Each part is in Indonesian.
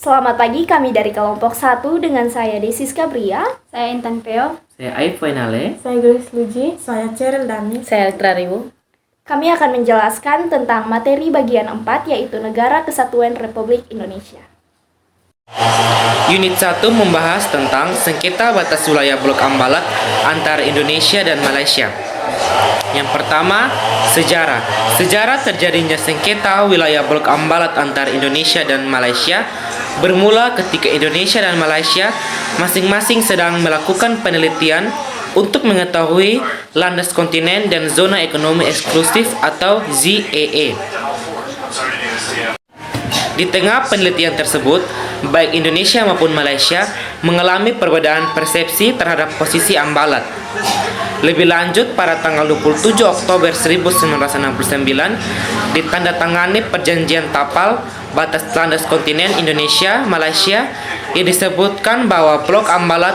Selamat pagi, kami dari kelompok 1 dengan saya Desis Gabria. Saya Intan Peo. Saya Aib Fainale. Saya Grace Luji. Saya Cheryl Dani. Saya Elektra Ribu. Kami akan menjelaskan tentang materi bagian 4 yaitu Negara Kesatuan Republik Indonesia. Unit 1 membahas tentang sengketa batas wilayah Blok Ambalat antara Indonesia dan Malaysia. Yang pertama, sejarah. Sejarah terjadinya sengketa wilayah Blok Ambalat antara Indonesia dan Malaysia bermula ketika Indonesia dan Malaysia masing-masing sedang melakukan penelitian untuk mengetahui landas kontinen dan zona ekonomi eksklusif atau ZEE. Di tengah penelitian tersebut, baik Indonesia maupun Malaysia mengalami perbedaan persepsi terhadap posisi Ambalat. Lebih lanjut, pada tanggal 27 Oktober 1969 ditandatangani perjanjian tapal batas landas kontinen Indonesia-Malaysia yang disebutkan bahwa Blok Ambalat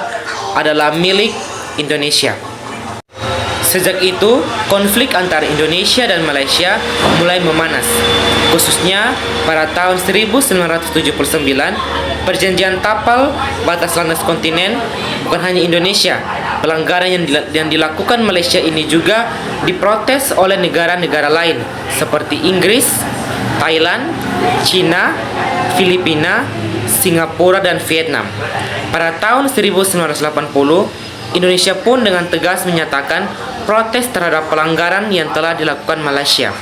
adalah milik Indonesia. Sejak itu, konflik antara Indonesia dan Malaysia mulai memanas. Khususnya pada tahun 1979, perjanjian tapal batas landas kontinen bukan hanya Indonesia. Pelanggaran yang dilakukan Malaysia ini juga diprotes oleh negara-negara lain seperti Inggris, Thailand, China, Filipina, Singapura, dan Vietnam. Pada tahun 1980, Indonesia pun dengan tegas menyatakan protes terhadap pelanggaran yang telah dilakukan Malaysia.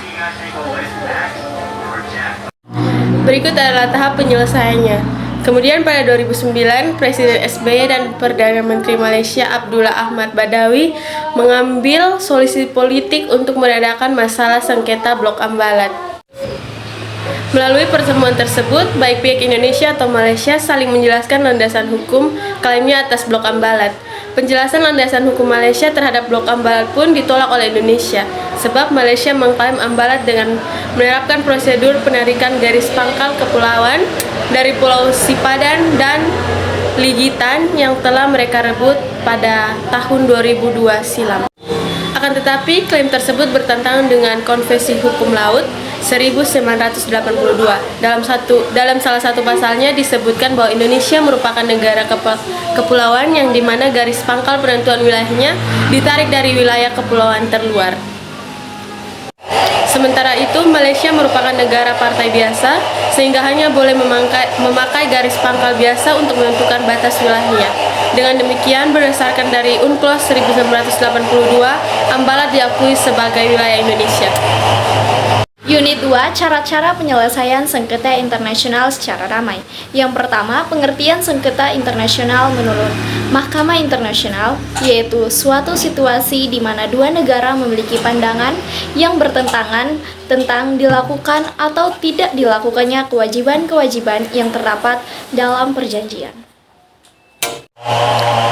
Berikut adalah tahap penyelesaiannya. Kemudian pada 2009, Presiden SBY dan Perdana Menteri Malaysia Abdullah Ahmad Badawi mengambil solusi politik untuk meredakan masalah sengketa Blok Ambalat. Melalui pertemuan tersebut, baik pihak Indonesia atau Malaysia saling menjelaskan landasan hukum klaimnya atas Blok Ambalat. Penjelasan landasan hukum Malaysia terhadap Blok Ambalat pun ditolak oleh Indonesia, sebab Malaysia mengklaim Ambalat dengan menerapkan prosedur penarikan garis pangkal kepulauan dari Pulau Sipadan dan Ligitan yang telah mereka rebut pada tahun 2002 silam. Akan tetapi, klaim tersebut bertentangan dengan Konvensi Hukum Laut 1982. Dalam salah satu pasalnya disebutkan bahwa Indonesia merupakan negara kepulauan yang dimana garis pangkal penentuan wilayahnya ditarik dari wilayah kepulauan terluar. Sementara itu, Malaysia merupakan negara partai biasa sehingga hanya boleh memakai garis pangkal biasa untuk menentukan batas wilayahnya. Dengan demikian, berdasarkan dari UNCLOS 1982, Ambalat diakui sebagai wilayah Indonesia. Unit 2, cara-cara penyelesaian sengketa internasional secara damai. Yang pertama, pengertian sengketa internasional menurut Mahkamah Internasional, yaitu suatu situasi di mana dua negara memiliki pandangan yang bertentangan tentang dilakukan atau tidak dilakukannya kewajiban-kewajiban yang terdapat dalam perjanjian.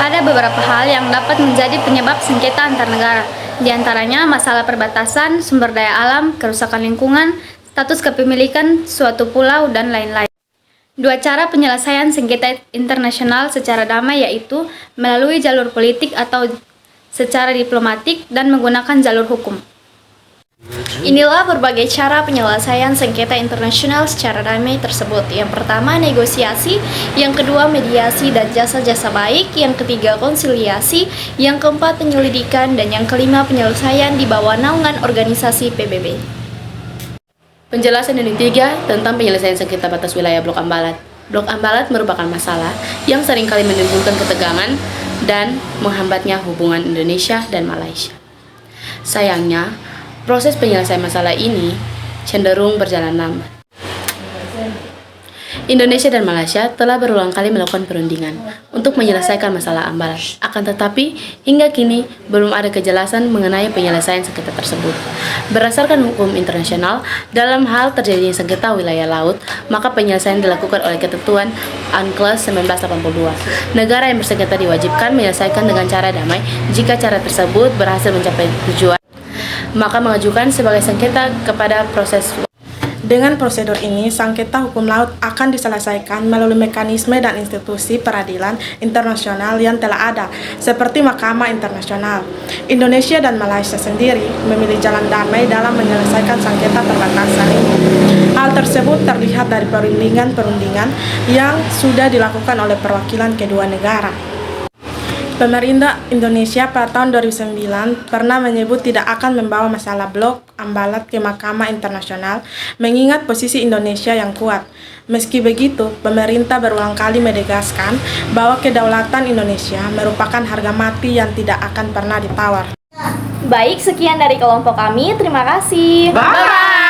Ada beberapa hal yang dapat menjadi penyebab sengketa antar negara. Di antaranya masalah perbatasan, sumber daya alam, kerusakan lingkungan, status kepemilikan suatu pulau, dan lain-lain. Dua cara penyelesaian sengketa internasional secara damai yaitu melalui jalur politik atau secara diplomatik dan menggunakan jalur hukum. Inilah berbagai cara penyelesaian sengketa internasional secara damai tersebut. Yang pertama, negosiasi. Yang kedua, mediasi dan jasa-jasa baik. Yang ketiga, konsiliasi. Yang keempat, penyelidikan. Dan yang kelima, penyelesaian di bawah naungan organisasi PBB. Penjelasan yang ketiga tentang penyelesaian sengketa batas wilayah Blok Ambalat. Blok Ambalat merupakan masalah yang seringkali menimbulkan ketegangan dan menghambatnya hubungan Indonesia dan Malaysia. Sayangnya, proses penyelesaian masalah ini cenderung berjalan lambat. Indonesia dan Malaysia telah berulang kali melakukan perundingan untuk menyelesaikan masalah Ambalat. Akan tetapi, hingga kini belum ada kejelasan mengenai penyelesaian sengketa tersebut. Berdasarkan hukum internasional, dalam hal terjadinya sengketa wilayah laut, maka penyelesaian dilakukan oleh ketentuan UNCLOS 1982. Negara yang bersengketa diwajibkan menyelesaikan dengan cara damai. Jika cara tersebut berhasil mencapai tujuan, maka mengajukan sebagai sengketa kepada proses. Dengan prosedur ini, sengketa hukum laut akan diselesaikan melalui mekanisme dan institusi peradilan internasional yang telah ada, seperti Mahkamah Internasional. Indonesia dan Malaysia sendiri memilih jalan damai dalam menyelesaikan sengketa perbatasan ini. Hal tersebut terlihat dari perundingan-perundingan yang sudah dilakukan oleh perwakilan kedua negara. Pemerintah Indonesia pada tahun 2009 pernah menyebut tidak akan membawa masalah blok Ambalat ke Mahkamah Internasional mengingat posisi Indonesia yang kuat. Meski begitu, pemerintah berulang kali menegaskan bahwa kedaulatan Indonesia merupakan harga mati yang tidak akan pernah ditawar. Baik, sekian dari kelompok kami. Terima kasih. Bye.